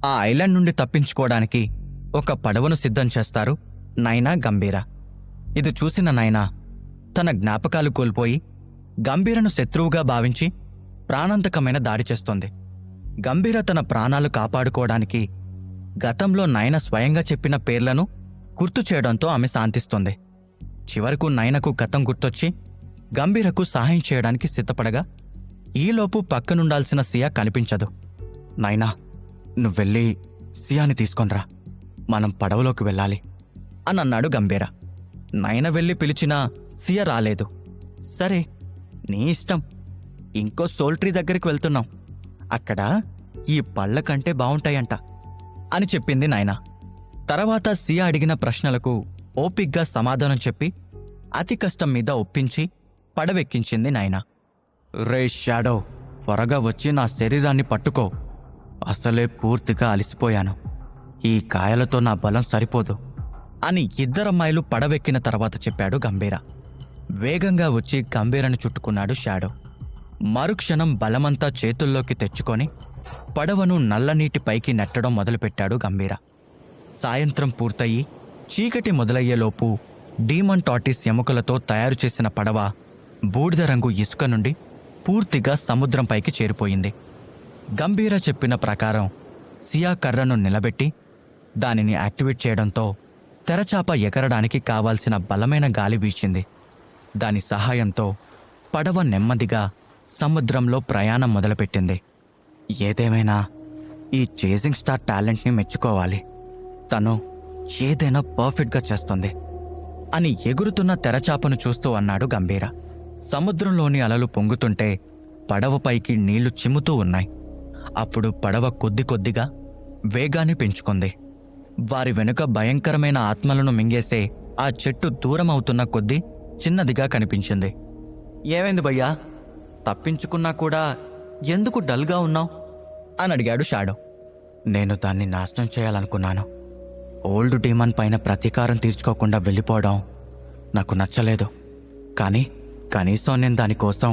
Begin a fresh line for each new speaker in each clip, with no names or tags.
ఆ ఐలాండ్ నుండి తప్పించుకోవడానికి ఒక పడవను సిద్ధం చేస్తారు నైనా గంభీర. ఇది చూసిన నైనా తన జ్ఞాపకాలు కోల్పోయి గంభీరను శత్రువుగా భావించి ప్రాణాంతకమైన దాడి చేస్తుంది. గంభీర తన ప్రాణాలు కాపాడుకోవడానికి గతంలో నైన స్వయంగా చెప్పిన పేర్లను గుర్తు చేయడంతో ఆమె శాంతిస్తుంది. చివరకు నైనకు గతం గుర్తొచ్చి గంభీరకు సహాయం చేయడానికి సిద్ధపడగా ఈలోపు పక్కనుండాల్సిన సియా కనిపించదు. నైనా, నువ్వెళ్ళి సియాని తీసుకొనిరా, మనం పడవలోకి వెళ్ళాలి అని అన్నాడు గంభీర. నైన వెళ్ళి పిలిచినా సియా రాలేదు. సరే, నీ ఇష్టం, ఇంకో సోల్ట్రీ దగ్గరికి వెళ్తున్నాం, అక్కడ ఈ పళ్ళ కంటే బావుంటాయంట అని చెప్పింది నైనా. తర్వాత సియా అడిగిన ప్రశ్నలకు ఓపిగ్గా సమాధానం చెప్పి అతి కష్టం మీద ఒప్పించి పడవెక్కించింది నైనా. రే షాడో, త్వరగా వచ్చి నా శరీరాన్ని పట్టుకో, అసలే పూర్తిగా అలసిపోయాను, ఈ కాయలతో నా బలం సరిపోదు అని ఇద్దరమ్మాయిలు పడవెక్కిన తర్వాత చెప్పాడు గంభీర. వేగంగా వచ్చి గంభీరను చుట్టుకున్నాడు షాడో. మరుక్షణం బలమంతా చేతుల్లోకి తెచ్చుకొని పడవను నల్లనీటి పైకి నెట్టడం మొదలుపెట్టాడు గంభీర. సాయంత్రం పూర్తయి చీకటి మొదలయ్యేలోపు డీమన్ టార్టిస్ ఎముకలతో తయారు చేసిన పడవ బూడిద రంగు ఇసుక నుండి పూర్తిగా సముద్రంపైకి చేరిపోయింది. గంభీర చెప్పిన ప్రకారం సియా కర్రను నిలబెట్టి దానిని యాక్టివేట్ చేయడంతో తెరచాప ఎగరడానికి కావాల్సిన బలమైన గాలి వీచింది. దాని సహాయంతో పడవ నెమ్మదిగా సముద్రంలో ప్రయాణం మొదలుపెట్టింది. ఏదేమైనా ఈ చేజింగ్ స్టార్ టాలెంట్ని మెచ్చుకోవాలి, తను ఏదైనా పర్ఫెక్ట్గా చేస్తుంది అని ఎగురుతున్న తెరచాపను చూస్తూ అన్నాడు గంభీర. సముద్రంలోని అలలు పొంగుతుంటే పడవపైకి నీళ్లు చిమ్ముతూ ఉన్నాయి. అప్పుడు పడవ కొద్ది కొద్దిగా వేగాన్ని పెంచుకుంది. వారి వెనుక భయంకరమైన ఆత్మలను మింగేసే ఆ చెట్టు దూరమవుతున్న కొద్దీ చిన్నదిగా కనిపించింది. ఏమైంది భయ్యా, తప్పించుకున్నా కూడా ఎందుకు డల్గా ఉన్నావు అని అడిగాడు షాడో. నేను దాన్ని నాశనం చేయాలనుకున్నాను. ఓల్డ్ డీమన్ పైన ప్రతీకారం తీర్చుకోకుండా వెళ్ళిపోవడం నాకు నచ్చలేదు. కానీ కనీసం నేను దానికోసం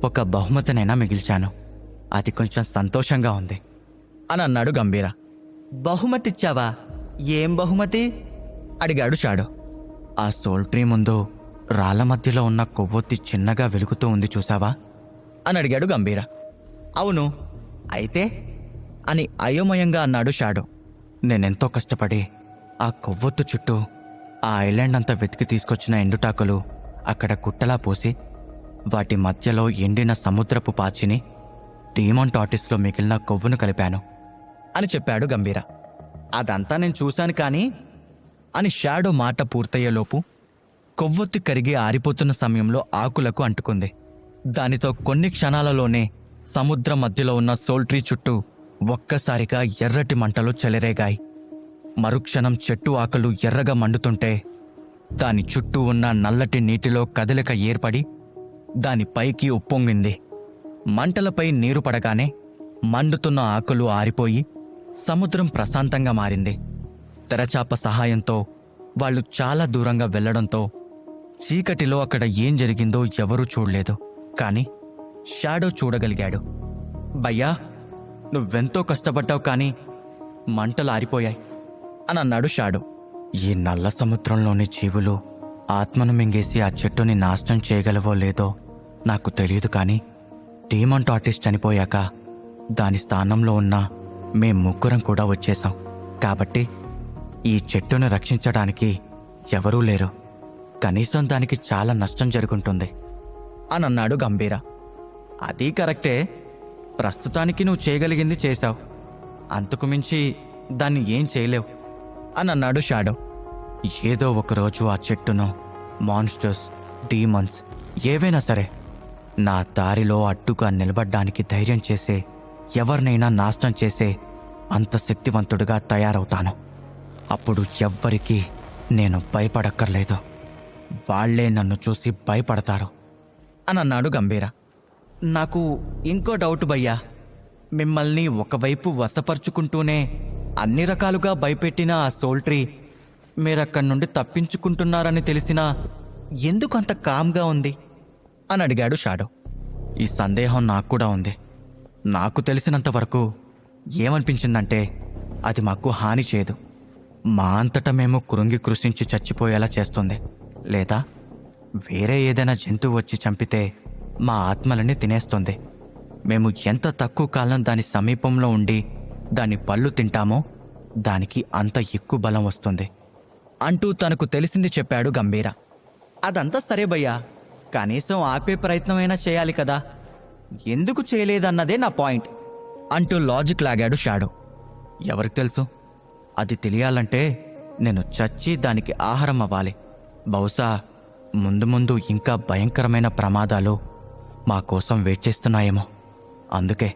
ఒక బహుమతినైనా మిగిల్చాను. అది కొంచెం సంతోషంగా ఉంది అని అన్నాడు గంభీర. బహుమతిచ్చావా? ఏం బహుమతి అడిగాడు షాడో. ఆ సోల్ట్రీ ముందు రాళ్ల మధ్యలో ఉన్న కొవ్వొత్తి చిన్నగా వెలుగుతూ ఉంది చూసావా అని అడిగాడు గంభీర. అవును, అయితే అని అయోమయంగా అన్నాడు షాడో. నేనెంతో కష్టపడి ఆ కొవ్వొత్తు చుట్టూ ఆ ఐలాండ్ అంతా వెతికి తీసుకొచ్చిన ఎండుటాకులు అక్కడ గుట్టలా పోసి వాటి మధ్యలో ఎండిన సముద్రపు పాచిని డీమన్ టార్టిస్లో మిగిలిన కొవ్వును కలిపాను అని చెప్పాడు గంభీర. అదంతా నేను చూశాను కానీ అని షాడో మాట పూర్తయ్యేలోపు కొవ్వొత్తి కరిగి ఆరిపోతున్న సమయంలో ఆకులకు అంటుకుంది. దానితో కొన్ని క్షణాలలోనే సముద్రం మధ్యలో ఉన్న సోల్ట్రీ చుట్టూ ఒక్కసారిగా ఎర్రటి మంటలు చెలరేగాయి. మరుక్షణం చెట్టు ఆకులు ఎర్రగా మండుతుంటే దాని చుట్టూ ఉన్న నల్లటి నీటిలో కదలిక ఏర్పడి దాని పైకి ఉప్పొంగింది. మంటలపై నీరు పడగానే మండుతున్న ఆకులు ఆరిపోయి సముద్రం ప్రశాంతంగా మారింది. తెరచాప సహాయంతో వాళ్ళు చాలా దూరంగా వెళ్లడంతో చీకటిలో అక్కడ ఏం జరిగిందో ఎవరూ చూడలేదు. కానీ షాడో చూడగలిగాడు. భయ్యా, నువ్వెంతో కష్టపడ్డావు కానీ మంటలు ఆరిపోయాయి అని అన్నాడు షాడో. ఈ నల్ల సముద్రంలోని జీవులు ఆత్మను మింగేసి ఆ చెట్టుని నాశనం చేయగలవో లేదో నాకు తెలియదు, కానీ డీమన్ టార్టిస్ చనిపోయాక దాని స్థానంలో ఉన్న మేం ముగ్గురం కూడా వచ్చేశాం. కాబట్టి ఈ చెట్టును రక్షించడానికి ఎవరూ లేరు. కనీసం దానికి చాలా నష్టం జరుగుంటుంది అని అన్నాడు గంభీర. అదీ కరెక్టే, ప్రస్తుతానికి నువ్వు చేయగలిగింది చేశావు, అంతకుమించి దాన్ని ఏం చేయలేవు అని అన్నాడు షాడో. ఏదో ఒకరోజు ఆ చెట్టును మాన్స్టర్స్, డీమన్స్ ఏవైనా సరే నా దారిలో అడ్డుగా నిలబడ్డానికి ధైర్యం చేసే, ఎవరినైనా నాశనం చేసే అంత శక్తివంతుడిగా తయారవుతాను. అప్పుడు ఎవ్వరికీ నేను భయపడక్కర్లేదు, వాళ్లే నన్ను చూసి భయపడతారు అని అన్నాడు గంభీర. నాకు ఇంకో డౌట్ భయ్యా, మిమ్మల్ని ఒకవైపు వశపరుచుకుంటూనే అన్ని రకాలుగా భయపెట్టిన ఆ సోల్ట్రీ మీరక్కడి నుండి తప్పించుకుంటున్నారని తెలిసినా ఎందుకు అంత కామ్గా ఉంది అని అడిగాడు షాడో. ఈ సందేహం నాకు కూడా ఉంది. నాకు తెలిసినంతవరకు ఏమనిపించిందంటే అది మాకు హాని చేయదు. మా అంతటా మేము కృంగి కృషించి చచ్చిపోయేలా చేస్తుంది. లేదా వేరే ఏదైనా జంతువు వచ్చి చంపితే మా ఆత్మలని తినేస్తుంది. మేము ఎంత తక్కువ కాలం దాని సమీపంలో ఉండి దాని పళ్ళు తింటామో దానికి అంత ఎక్కువ బలం వస్తుంది అంటూ తనకు తెలిసింది చెప్పాడు గంభీర. అదంతా సరే భయ్యా, కనీసం ఆపే ప్రయత్నమైనా చేయాలి కదా, ఎందుకు చేయలేదన్నదే నా పాయింట్ అంటూ లాజిక్ లాగాడు షాడో. ఎవరికి తెలుసు, అది తెలియాలంటే నేను చచ్చి దానికి ఆహారం అవ్వాలి. బహుశా ముందు ముందు ఇంకా భయంకరమైన ప్రమాదాలు మా కోసం వెయిట్ చేస్తున్నాయేమో. అందుకే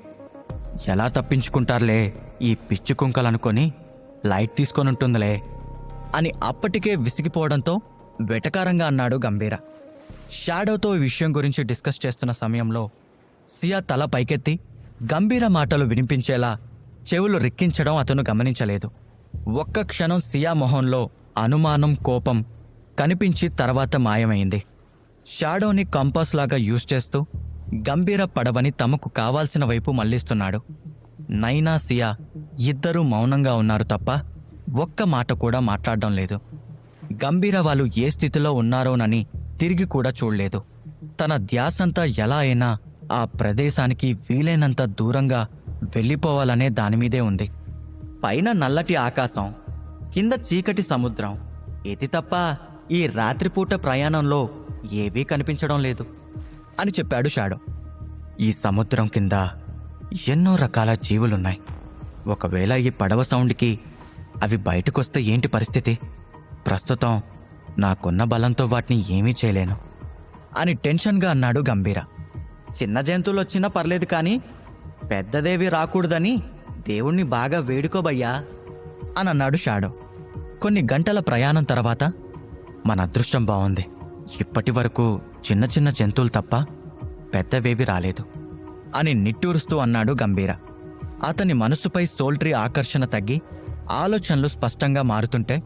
ఎలా తప్పించుకుంటారులే ఈ పిచ్చి కుంకలనుకొని లైట్ తీసుకొనుంటుందిలే అని అప్పటికే విసిగిపోవడంతో వెటకారంగా అన్నాడు గంభీర. షాడోతో ఈ విషయం గురించి డిస్కస్ చేస్తున్న సమయంలో సియా తల పైకెత్తి గంభీర మాటలు వినిపించేలా చెవులు రిక్కించడం అతను గమనించలేదు. ఒక్క క్షణం సియా మొహంలో అనుమానం, కోపం కనిపించి తర్వాత మాయమైంది. షాడోని కంపాస్ లాగా యూజ్ చేస్తూ గంభీర పడవని తమకు కావాల్సిన వైపు మళ్లిస్తున్నాడు. నైనా, సియా ఇద్దరూ మౌనంగా ఉన్నారు తప్ప ఒక్క మాట కూడా మాట్లాడడం లేదు. గంభీర వాళ్ళు ఏ స్థితిలో ఉన్నారోనని తిరిగి కూడా చూడలేదు. తన ధ్యాసంతా ఎలా అయినా ఆ ప్రదేశానికి వీలైనంత దూరంగా వెళ్ళిపోవాలనే దానిమీదే ఉంది. పైన నల్లటి ఆకాశం, కింద చీకటి సముద్రం, ఇది తప్ప ఈ రాత్రిపూట ప్రయాణంలో ఏవీ కనిపించడం లేదు అని చెప్పాడు షాడో. ఈ సముద్రం కింద ఎన్నో రకాల జీవులున్నాయి. ఒకవేళ ఈ పడవ సౌండ్కి అవి బయటకొస్తే ఏంటి పరిస్థితి? ప్రస్తుతం నాకున్న బలంతో వాటిని ఏమీ చేయలేను అని టెన్షన్గా అన్నాడు గంభీర. చిన్న జంతువులు వచ్చినా పర్లేదు కానీ పెద్దదేవి రాకూడదని దేవుణ్ణి బాగా వేడుకోబయ్యా అని అన్నాడు షాడో. కొన్ని గంటల ప్రయాణం తర్వాత మన అదృష్టం బాగుంది. ఇప్పటి వరకు చిన్న చిన్న జంతువులు తప్ప పెద్దవేవి రాలేదు అని నిట్టూరుస్తూ అన్నాడు గంభీర. అతని మనసుపై సోల్ట్రీ ఆకర్షణ తగ్గి ఆలోచనలు స్పష్టంగా మారుతుంటే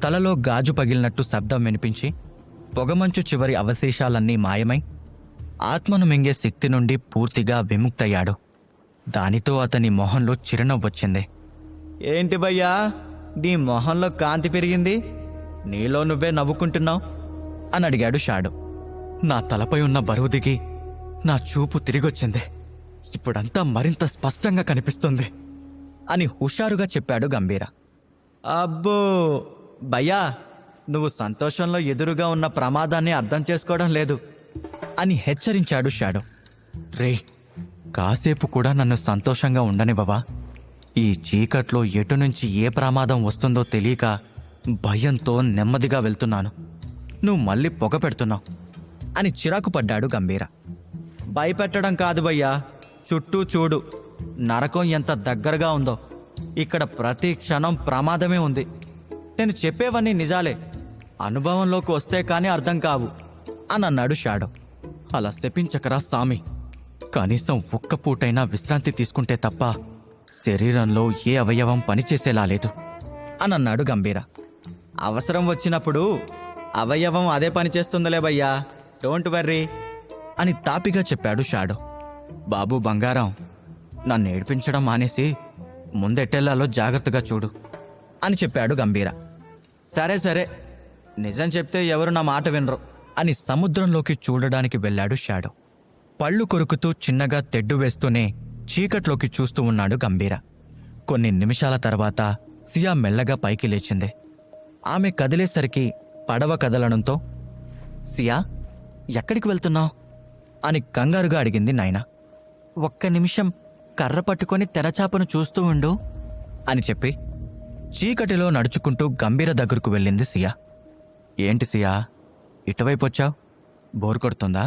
తలలో గాజు పగిలినట్టు శబ్దం వినిపించి పొగమంచు చివరి అవశేషాలన్నీ మాయమై ఆత్మను మింగే శక్తి నుండి పూర్తిగా విముక్తయ్యాడు. దానితో అతని మొహంలో చిరునవ్వొచ్చింది. ఏంటి భయ్యా, నీ మొహంలో కాంతి పెరిగింది, నీలో నువ్వే నవ్వుకుంటున్నావు అని అడిగాడు షాడో. నా తలపై ఉన్న బరువు దిగి నా చూపు తిరిగొచ్చింది. ఇప్పుడంతా మరింత స్పష్టంగా కనిపిస్తుంది అని హుషారుగా చెప్పాడు గంభీర. అబ్బో భయ్యా, నువ్వు సంతోషంలో ఎదురుగా ఉన్న ప్రమాదాన్ని అర్థం చేసుకోవడం లేదు అని హెచ్చరించాడు షాడో. రే, కాసేపు కూడా నన్ను సంతోషంగా ఉండనివ్వవా? ఈ చీకట్లో ఎటు నుంచి ఏ ప్రమాదం వస్తుందో తెలియక భయంతో నెమ్మదిగా వెళ్తున్నాను. నువ్వు మళ్ళీ పొగ పెడుతున్నావు అని చిరాకు పడ్డాడు గంభీర. భయపెట్టడం కాదు భయ్యా, చుట్టూ చూడు, నరకం ఎంత దగ్గరగా ఉందో. ఇక్కడ ప్రతి క్షణం ప్రమాదమే ఉంది. నేను చెప్పేవన్నీ నిజాలే, అనుభవంలోకి వస్తే కానీ అర్థం కావు అని అన్నాడు షాడో. అలా శపించకరా సామి, కనీసం ఒక్క పూటైనా విశ్రాంతి తీసుకుంటే తప్ప శరీరంలో ఏ అవయవం పనిచేసేలా లేదు అని అన్నాడు గంభీర. అవసరం వచ్చినప్పుడు అవయవం అదే పని చేస్తుందిలే భయ్యా, డోంట్ వర్రీ అని తాపిగా చెప్పాడు షాడో. బాబు బంగారం, నన్ను ఏడిపించడం మానేసి ముందెట్టెళ్లాలో జాగ్రత్తగా చూడు అని చెప్పాడు గంభీర. సరే సరే, నిజం చెప్తే ఎవరు నా మాట వినరు అని సముద్రంలోకి చూడడానికి వెళ్ళాడు షాడో. పళ్ళు కొరుకుతూ చిన్నగా తెడ్డు వేస్తూనే చీకట్లోకి చూస్తూ ఉన్నాడు గంభీర. కొన్ని నిమిషాల తర్వాత సియా మెల్లగా పైకి లేచింది. ఆమె కదిలేసరికి పడవ కదలడంతో, సియా ఎక్కడికి వెళ్తున్నావు అని కంగారుగా అడిగింది నైనా. ఒక్క నిమిషం కర్ర పట్టుకొని తెరచాపను చూస్తూ ఉండు అని చెప్పి చీకటిలో నడుచుకుంటూ గంభీర దగ్గరకు వెళ్ళింది సియా. ఏంటి సియా, ఇటువైపు వచ్చావు, బోర్ కొడుతుందా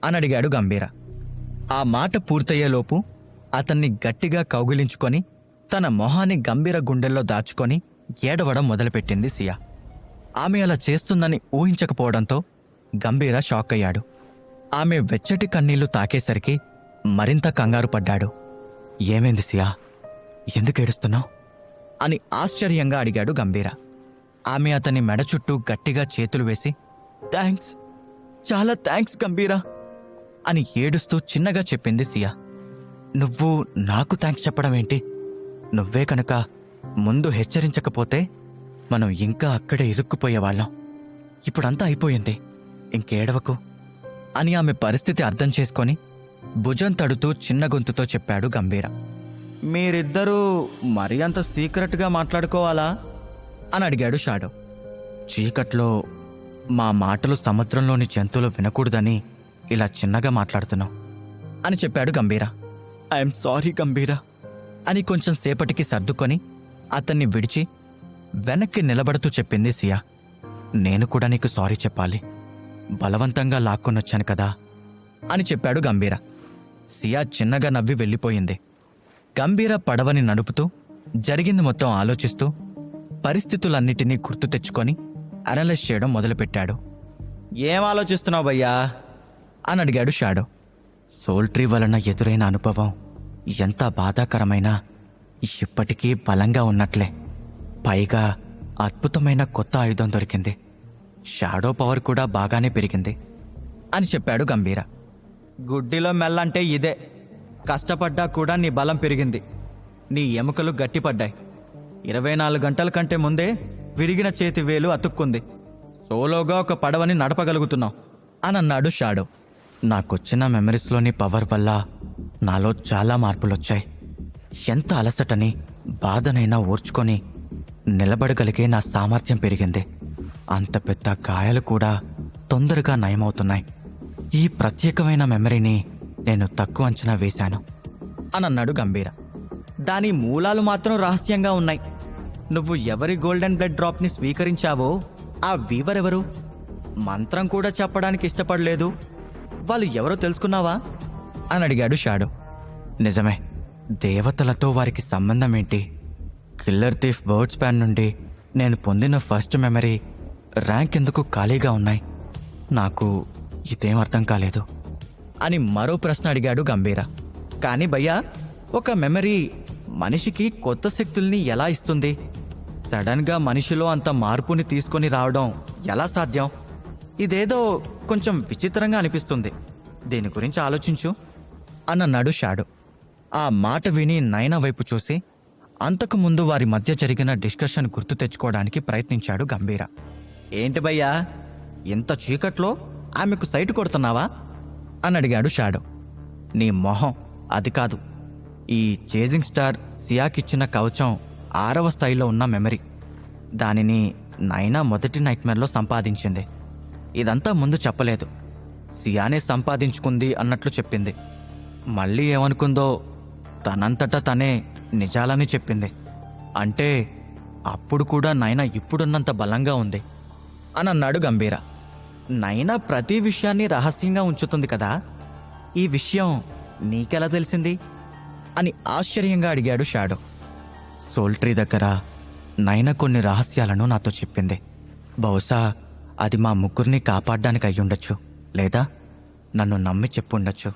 అని అడిగాడు గంభీర. ఆ మాట పూర్తయ్యేలోపు అతన్ని గట్టిగా కౌగిలించుకొని తన మొహాన్ని గంభీర గుండెల్లో దాచుకొని ఏడవడం మొదలుపెట్టింది సియా. ఆమె అలా చేస్తుందని ఊహించకపోవడంతో గంభీర షాక్ అయ్యాడు. ఆమె వెచ్చటి కన్నీళ్లు తాకేసరికి మరింత కంగారు పడ్డాడు. ఏమైంది సియా, ఎందుకు ఏడుస్తున్నావు అని ఆశ్చర్యంగా అడిగాడు గంభీర. ఆమె అతని మెడ చుట్టూ గట్టిగా చేతులు వేసి, థ్యాంక్స్, చాలా థ్యాంక్స్ గంభీరా అని ఏడుస్తూ చిన్నగా చెప్పింది సియా. నువ్వు నాకు థ్యాంక్స్ చెప్పడం ఏంటి? నువ్వే కనుక ముందు హెచ్చరించకపోతే మనం ఇంకా అక్కడే ఇరుక్కుపోయేవాళ్ళం. ఇప్పుడంతా అయిపోయింది, ఇంకేడవకు అని ఆమె పరిస్థితి అర్థం చేసుకొని భుజం తడుతూ చిన్న గొంతుతో చెప్పాడు గంభీర. మీరిద్దరూ మరీ అంత సీక్రెట్గా మాట్లాడుకోవాలా అని అడిగాడు షాడో. చీకట్లో మా మాటలు సముద్రంలోని జంతువులు వినకూడదని ఇలా చిన్నగా మాట్లాడుతున్నాం అని చెప్పాడు గంభీర. ఐఎమ్ సారీ గంభీర అని కొంచెం సేపటికి సర్దుకొని అతన్ని విడిచి వెనక్కి నిలబడుతూ చెప్పింది సియా. నేను కూడా నీకు సారీ చెప్పాలి, బలవంతంగా లాక్కొనొచ్చాను కదా అని చెప్పాడు గంభీర. సియా చిన్నగా నవ్వి వెళ్ళిపోయింది. గంభీర పడవని నడుపుతూ జరిగింది మొత్తం ఆలోచిస్తూ పరిస్థితులన్నిటినీ గుర్తు తెచ్చుకొని అనలైజ్ చేయడం మొదలుపెట్టాడు. ఏం ఆలోచిస్తున్నావు భయ్యా అని అడిగాడు షాడో. సోల్ట్రీ వలన ఎదురైన అనుభవం ఎంత బాధాకరమైనా ఇప్పటికీ బలంగా ఉన్నట్లే. పైగా అద్భుతమైన కొత్త ఆయుధం దొరికింది, షాడో పవర్ కూడా బాగానే పెరిగింది అని చెప్పాడు గంభీర. గుడ్డిలో మెల్లంటే ఇదే, కష్టపడ్డా కూడా నీ బలం పెరిగింది, నీ ఎముకలు గట్టిపడ్డాయి. 24 గంటల కంటే ముందే విరిగిన చేతి వేలు అతుక్కుంది, సోలోగా ఒక పడవని నడపగలుగుతున్నావు అని అన్నాడు షాడో. నాకొచ్చిన మెమరీస్లోని పవర్ వల్ల నాలో చాలా మార్పులొచ్చాయి. ఎంత అలసటని బాధనైనా ఓర్చుకొని నిలబడగలిగే నా సామర్థ్యం పెరిగింది. అంత పెద్ద గాయాలు కూడా తొందరగా నయమవుతున్నాయి. ఈ ప్రత్యేకమైన మెమరీని నేను తక్కువ అంచనా వేశాను అని అన్నాడు గంభీర. దాని మూలాలు మాత్రం రహస్యంగా ఉన్నాయి. నువ్వు ఎవరి గోల్డెన్ బ్లడ్ డ్రాప్ని స్వీకరించావో ఆ వీవర్ ఎవరు? మంత్రం కూడా చెప్పడానికి ఇష్టపడలేదు. వాళ్ళు ఎవరో తెలుసుకున్నావా అని అడిగాడు షాడో. నిజమే, దేవతలతో వారికి సంబంధం ఏంటి? కిల్లర్ థీఫ్ బర్డ్ స్పాన్ నుండి నేను పొందిన ఫస్ట్ మెమరీ ర్యాంక్ ఎందుకు ఖాళీగా ఉన్నాయి? నాకు ఇదేం అర్థం కాలేదు అని మరో ప్రశ్న అడిగాడు గంభీర. కానీ భయ్యా, ఒక మెమరీ మనిషికి కొత్త శక్తుల్ని ఎలా ఇస్తుంది? సడన్గా మనిషిలో అంత మార్పుని తీసుకొని రావడం ఎలా సాధ్యం? ఇదేదో కొంచెం విచిత్రంగా అనిపిస్తుంది, దీని గురించి ఆలోచించు అని అన్నాడు షాడో. ఆ మాట విని నయనా వైపు చూసి అంతకుముందు వారి మధ్య జరిగిన డిస్కషన్ గుర్తు తెచ్చుకోవడానికి ప్రయత్నించాడు గంభీర. ఏంటి భయ్యా, ఇంత చీకట్లో ఆమెకు సైట్ కొడుతున్నావా అని అడిగాడు షాడో. నీ మొహం, అది కాదు. ఈ చేజింగ్ స్టార్ సియాకిచ్చిన కవచం 6వ స్థాయిలో ఉన్న మెమరీ. దానిని నైనా మొదటి నైట్మేర్లో సంపాదించింది. ఇదంతా ముందు చెప్పలేదు, సియానే సంపాదించుకుంది అన్నట్లు చెప్పింది. మళ్ళీ ఏమనుకుందో తనంతటా తనే నిజాలని చెప్పింది. అంటే అప్పుడు కూడా నైనా ఇప్పుడున్నంత బలంగా ఉంది అని అన్నాడు గంభీర. నైనా ప్రతి విషయాన్ని రహస్యంగా ఉంచుతుంది కదా, ఈ విషయం నీకెలా తెలిసింది అని ఆశ్చర్యంగా అడిగాడు షాడో. సోల్ట్రీ దగ్గర నైనా కొన్ని రహస్యాలను నాతో చెప్పింది. బహుశా అది మా ముగ్గురిని కాపాడడానికి అయ్యుండొచ్చు, లేదా నన్ను నమ్మి చెప్పుండొచ్చు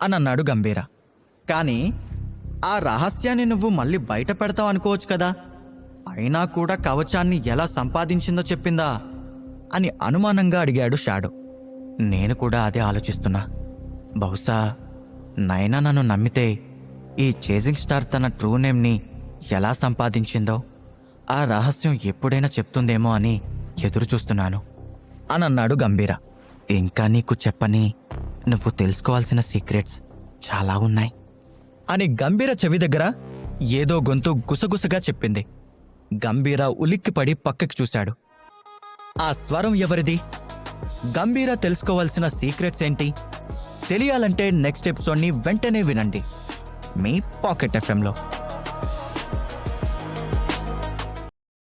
అని అన్నాడు గంభీర. కానీ ఆ రహస్యాన్ని నువ్వు మళ్ళీ బయట పెడతావు అనుకోవచ్చు కదా, అయినా కూడా కవచాన్ని ఎలా సంపాదించిందో చెప్పిందా అని అనుమానంగా అడిగాడు షాడో. నేను కూడా అదే ఆలోచిస్తున్నా. బహుశా నైనా నన్ను నమ్మితే ఈ చేజింగ్ స్టార్ తన ట్రూ నేమ్ని ఎలా సంపాదించిందో ఆ రహస్యం ఎప్పుడైనా చెప్తుందేమో అని ఎదురు చూస్తున్నాను అని అన్నాడు గంభీర. ఇంకా నీకు చెప్పని నువ్వు తెలుసుకోవాల్సిన సీక్రెట్స్ చాలా ఉన్నాయి అని గంభీర చెవి దగ్గర ఏదో గొంతు గుసగుసగా చెప్పింది. గంభీర ఉలిక్కిపడి పక్కకి చూశాడు. ఆ స్వరం ఎవరిది? గంభీర తెలుసుకోవాల్సిన సీక్రెట్స్ ఏంటి? తెలియాలంటే నెక్స్ట్ ఎపిసోడ్ని వెంటనే వినండి మీ పాకెట్ ఎఫ్ఎంలో.